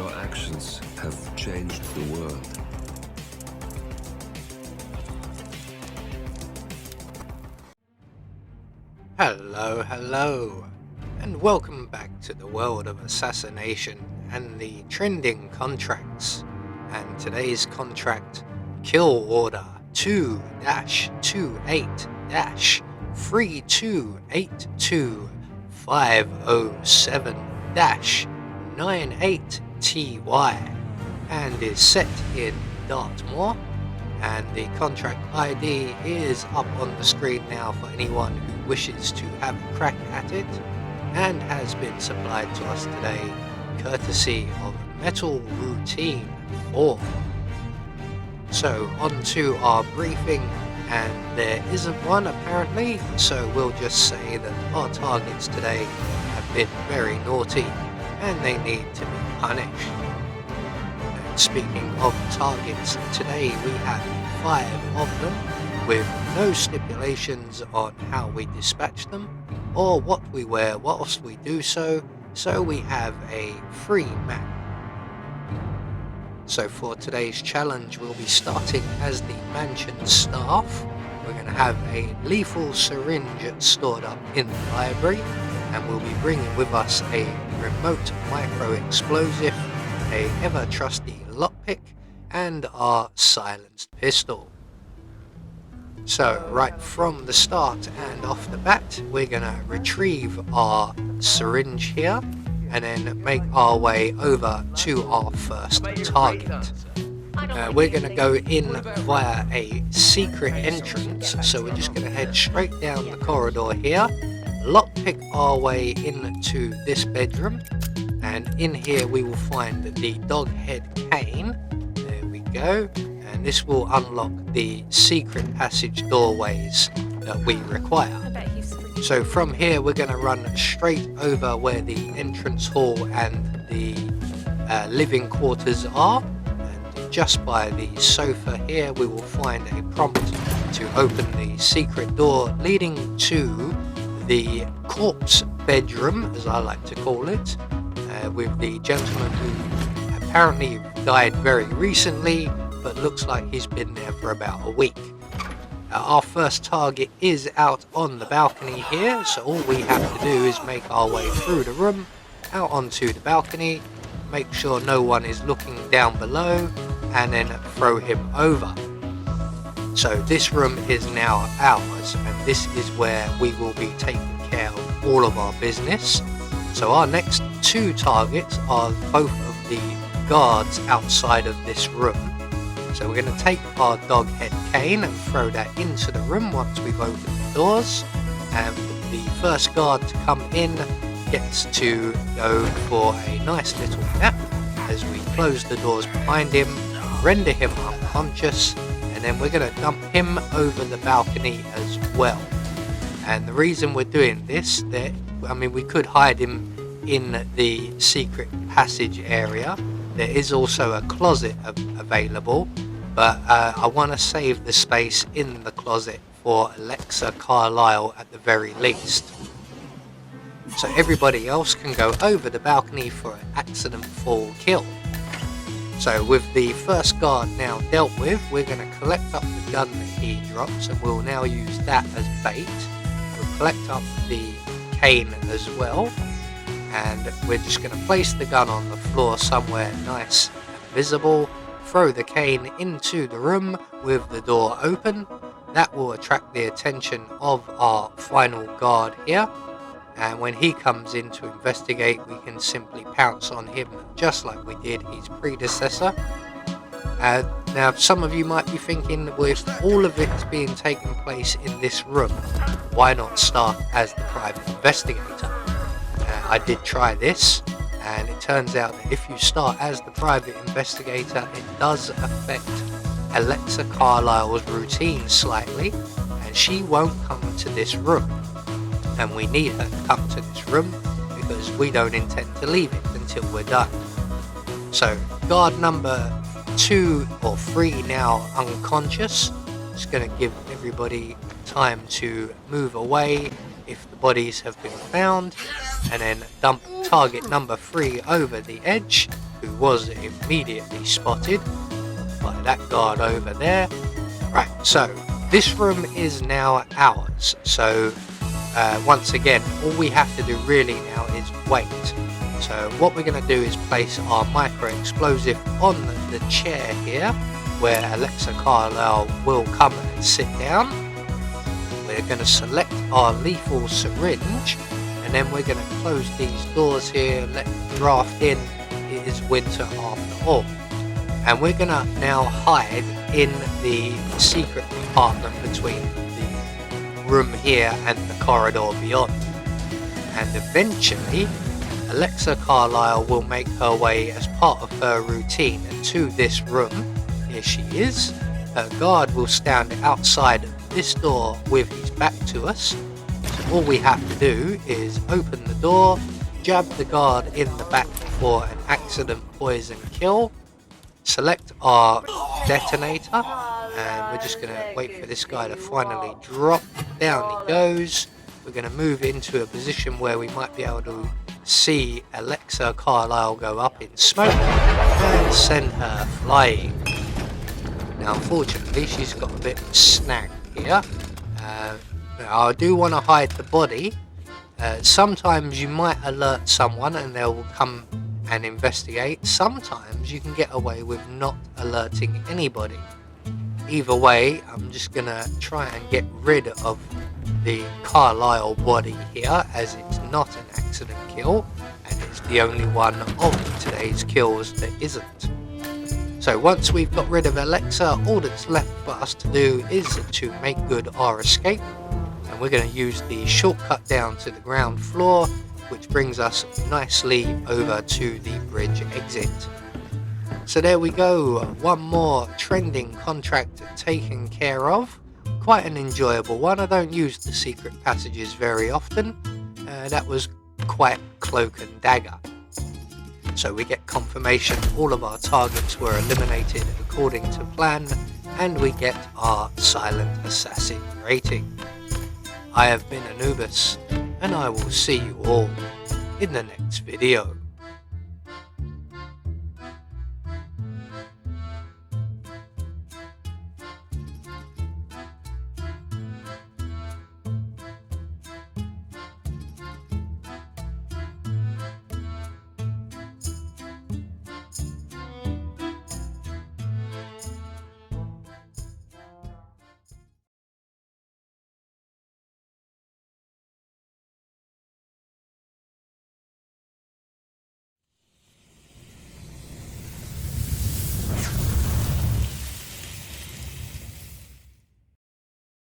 Our actions have changed the world. Hello, and welcome back to the world of assassination and the trending contracts. And today's contract, Kill Order 2-28-322807-98TY, and is set in Dartmoor. And the contract ID is up on the screen now for anyone who wishes to have a crack at it, and has been supplied to us today courtesy of Metal Routine 4. So on to our briefing, and there isn't one apparently, so we'll just say that our targets today have been very naughty and they need to be punished. Speaking of targets, today we have 5 of them, with no stipulations on how we dispatch them, or what we wear whilst we do so we have a free map. So for today's challenge, we'll be starting as the mansion staff. We're going to have a lethal syringe stored up in the library, and we'll be bringing with us a remote micro-explosive, a ever-trusty lockpick, and our silenced pistol. So right from the start and off the bat, we're going to retrieve our syringe here and then make our way over to our first target. We're going to go in via a secret entrance, so we're just going to head straight down the corridor here, lockpick our way into this bedroom, and in here we will find the dog head cane. There we go, and this will unlock the secret passage doorways that we require. So from here we're going to run straight over where the entrance hall and the living quarters are, and just by the sofa here we will find a prompt to open the secret door leading to the corpse bedroom, as I like to call it, with the gentleman who apparently died very recently, but looks like he's been there for about a week. Our first target is out on the balcony here, so all we have to do is make our way through the room, out onto the balcony, make sure no one is looking down below, and then throw him over. So this room is now ours, and this is where we will be taking care of all of our business. So our next 2 targets are both of the guards outside of this room. So we're going to take our dog head cane and throw that into the room once we've opened the doors. And the first guard to come in gets to go for a nice little nap as we close the doors behind him, render him unconscious, and then we're going to dump him over the balcony as well. And the reason we're doing this, we could hide him in the secret passage area. There is also a closet available, but I want to save the space in the closet for Alexa Carlisle at the very least. So everybody else can go over the balcony for an accident fall kill. So with the first guard now dealt with, we're going to collect up the gun that he drops, and we'll now use that as bait. We'll collect up the cane as well, and we're just going to place the gun on the floor somewhere nice and visible, throw the cane into the room with the door open. That will attract the attention of our final guard here, and when he comes in to investigate, we can simply pounce on him just like we did his predecessor. Now some of you might be thinking, well, if all of it's being taken place in this room, why not start as the private investigator? I did try this, and it turns out that if you start as the private investigator, it does affect Alexa Carlisle's routine slightly, and she won't come to this room. And we need her to come to this room because we don't intend to leave it until we're done. So guard number 2 or 3 now unconscious. Just going to give everybody time to move away if the bodies have been found, and then dump target number 3 over the edge, who was immediately spotted by that guard over there. Right, so this room is now ours. So once again, all we have to do really now is wait. So what we're going to do is place our micro explosive on the chair here, where Alexa Carlisle will come and sit down. We're going to select our lethal syringe, and then we're going to close these doors here, let the draft in. It is winter after all. And we're going to now hide in the secret compartment between the room here and the corridor beyond. And eventually, Alexa Carlisle will make her way as part of her routine to this room. Here she is. Her guard will stand outside this door with his back to us. So all we have to do is open the door, jab the guard in the back for an accident poison kill, select our detonator, and we're just going to wait for this guy to finally drop. Down he goes. We're going to move into a position where we might be able to see Alexa Carlisle go up in smoke and send her flying. Now unfortunately she's got a bit of a snag here. I do want to hide the body. Sometimes you might alert someone and they will come and investigate. Sometimes you can get away with not alerting anybody. Either way, I'm just gonna try and get rid of the Carlisle body here, as it's not an accident kill and it's the only one of today's kills that isn't. So once we've got rid of Alexa, all that's left for us to do is to make good our escape, and we're going to use the shortcut down to the ground floor, which brings us nicely over to the bridge exit. So there we go, one more trending contract taken care of. Quite an enjoyable one. I don't use the secret passages very often. That was quite cloak and dagger. So we get confirmation all of our targets were eliminated according to plan, and we get our silent assassin rating. I have been Anubis, and I will see you all in the next video.